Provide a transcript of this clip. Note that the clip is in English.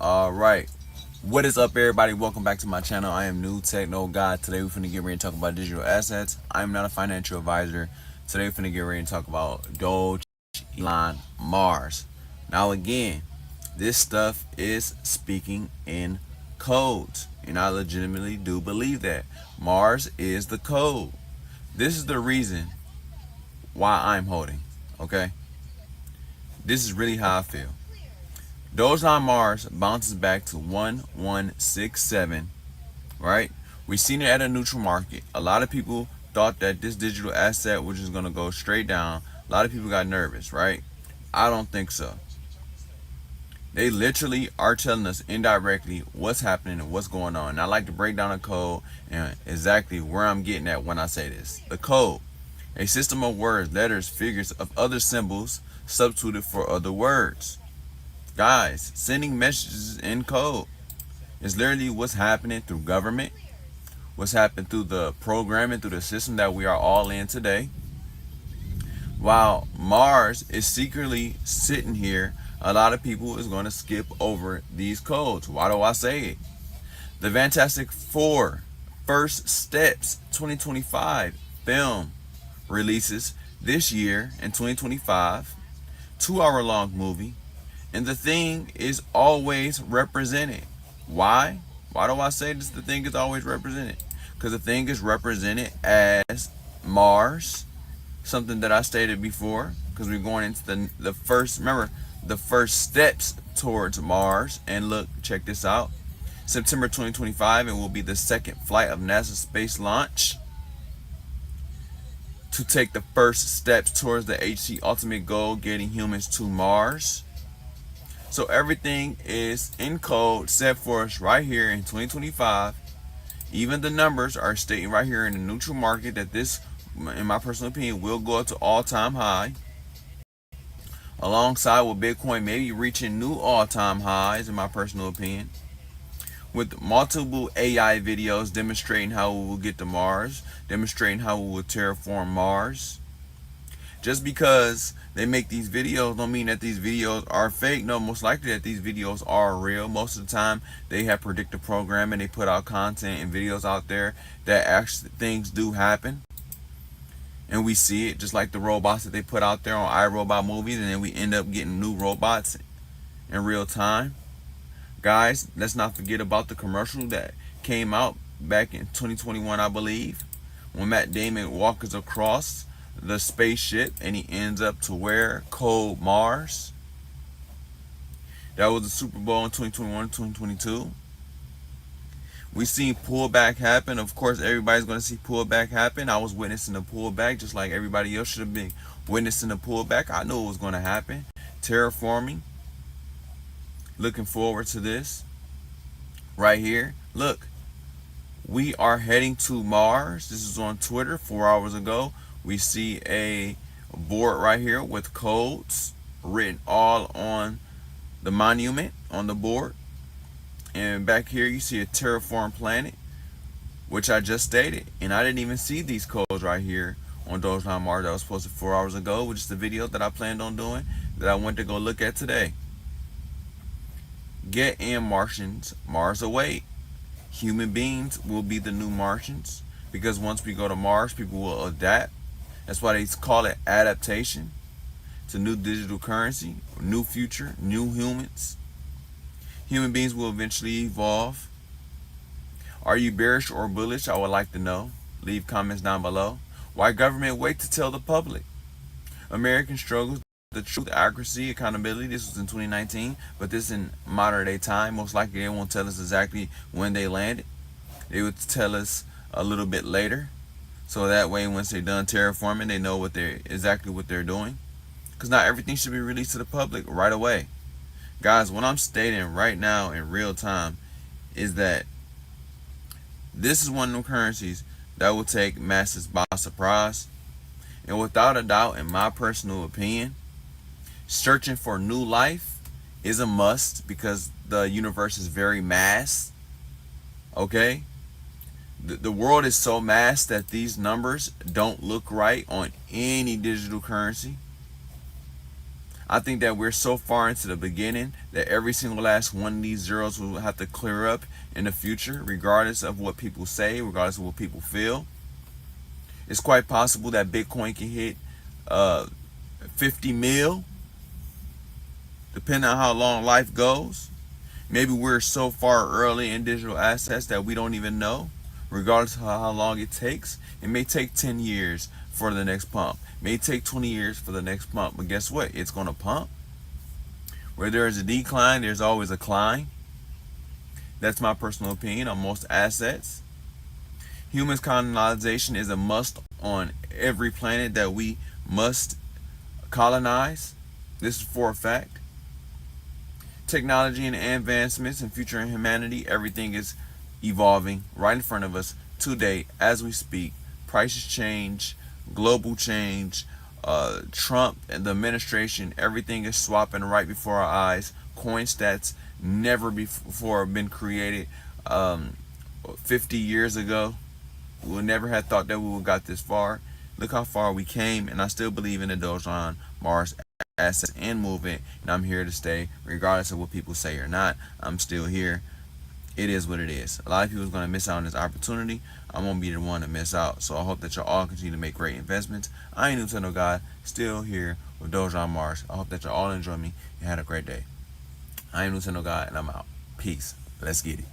All right. What is up, everybody? Welcome back to my channel. I am New Techno God. Today we're finna get ready to talk about digital assets. I'm not a financial advisor. Today we're finna get ready to talk about Dogelon Mars. Now again, this stuff is speaking in codes, and I legitimately do believe that Mars is the code. This is the reason why I'm holding. Okay, this is really how I feel. Dogelon Mars bounces back to 1167, right? We've seen it at a neutral market. A lot of people thought that this digital asset was just going to go straight down. A lot of people got nervous, right? I don't think so. They literally are telling us indirectly what's happening and what's going on. And I like to break down the code and exactly where I'm getting at when I say this. The code, a system of words, letters, figures of other symbols substituted for other words. Guys, sending messages in code is literally what's happening through government, what's happened through the programming, through the system that we are all in today. While Mars is secretly sitting here, a lot of people is going to skip over these codes. Why do I say it? The Fantastic Four First Steps 2025 film releases this year in 2025, 2-hour long movie, and the thing is always represented. Why? Why do I say this? The thing is always represented because the thing is represented as Mars, something that I stated before, because we're going into the first, remember, the first steps towards Mars. And look, check this out. September 2025, it will be the second flight of NASA's space launch to take the first steps towards the HC ultimate goal, getting humans to Mars. So everything is in code set for us right here in 2025. Even the numbers are stating right here in the neutral market that this, in my personal opinion, will go up to all-time high. Alongside with Bitcoin maybe reaching new all-time highs, in my personal opinion. With multiple AI videos demonstrating how we will get to Mars, demonstrating how we will terraform Mars. Just because they make these videos don't mean that these videos are fake. No, most likely that these videos are real. Most of the time they have predictive programming. They put out content and videos out there that actually things do happen. And we see it, just like the robots that they put out there on iRobot movies, and then we end up getting new robots in real time. Guys, let's not forget about the commercial that came out back in 2021, I believe, when Matt Damon walks across the spaceship and he ends up to where? Cold Mars. That was the Super Bowl in 2021, 2022. We seen pullback happen. Of course, everybody's going to see pullback happen. I was witnessing the pullback just like everybody else should have been witnessing the pullback. I knew it was going to happen. Terraforming. Looking forward to this. Right here. Look. We are heading to Mars. This is on Twitter 4 hours ago. We see a board right here with codes written all on the monument on the board. And back here you see a terraform planet, which I just stated. And I didn't even see these codes right here on Dogelon Mars that was posted 4 hours ago, which is the video that I planned on doing that I went to go look at today. Get in, Martians. Mars await. Human beings will be the new Martians, because once we go to Mars, people will adapt. That's why they call it adaptation. It's a new digital currency, new future, new humans. Human beings will eventually evolve. Are you bearish or bullish? I would like to know. Leave comments down below. Why government wait to tell the public? American struggles, the truth, accuracy, accountability. This was in 2019, but this in modern day time. Most likely they won't tell us exactly when they landed. They would tell us a little bit later. So that way, once they're done terraforming, they know exactly what they're doing. Because not everything should be released to the public right away. Guys, what I'm stating right now in real time is that this is one of the currencies that will take masses by surprise. And without a doubt, in my personal opinion, searching for new life is a must, because the universe is very mass. Okay? The world is so mass that these numbers don't look right on any digital currency. I think that we're so far into the beginning that every single last one of these zeros will have to clear up in the future, regardless of what people say, regardless of what people feel. It's quite possible that Bitcoin can hit 50 mil, depending on how long life goes. Maybe we're so far early in digital assets that we don't even know, regardless of how long it takes. It may take 10 years for the next pump. It may take 20 years for the next pump. But guess what? It's going to pump. Where there is a decline, there's always a climb. That's my personal opinion on most assets. Human colonization is a must on every planet that we must colonize. This is for a fact. Technology and advancements and future in humanity, everything is evolving right in front of us today as we speak. Prices change, global change, Trump and the administration, everything is swapping right before our eyes. Coin stats never before been created 50 years ago. We would never have thought that we would got this far. Look how far we came, and I still believe in the Dogelon Mars assets and movement, and I'm here to stay regardless of what people say or not. I'm still here. It is what it is. A lot of people are going to miss out on this opportunity. I'm going to be the one to miss out. So I hope that y'all all continue to make great investments. I ain't Nintendo God, still here with Dogelon Mars. I hope that y'all all enjoy me and had a great day. I am Nintendo God, and I'm out. Peace. Let's get it.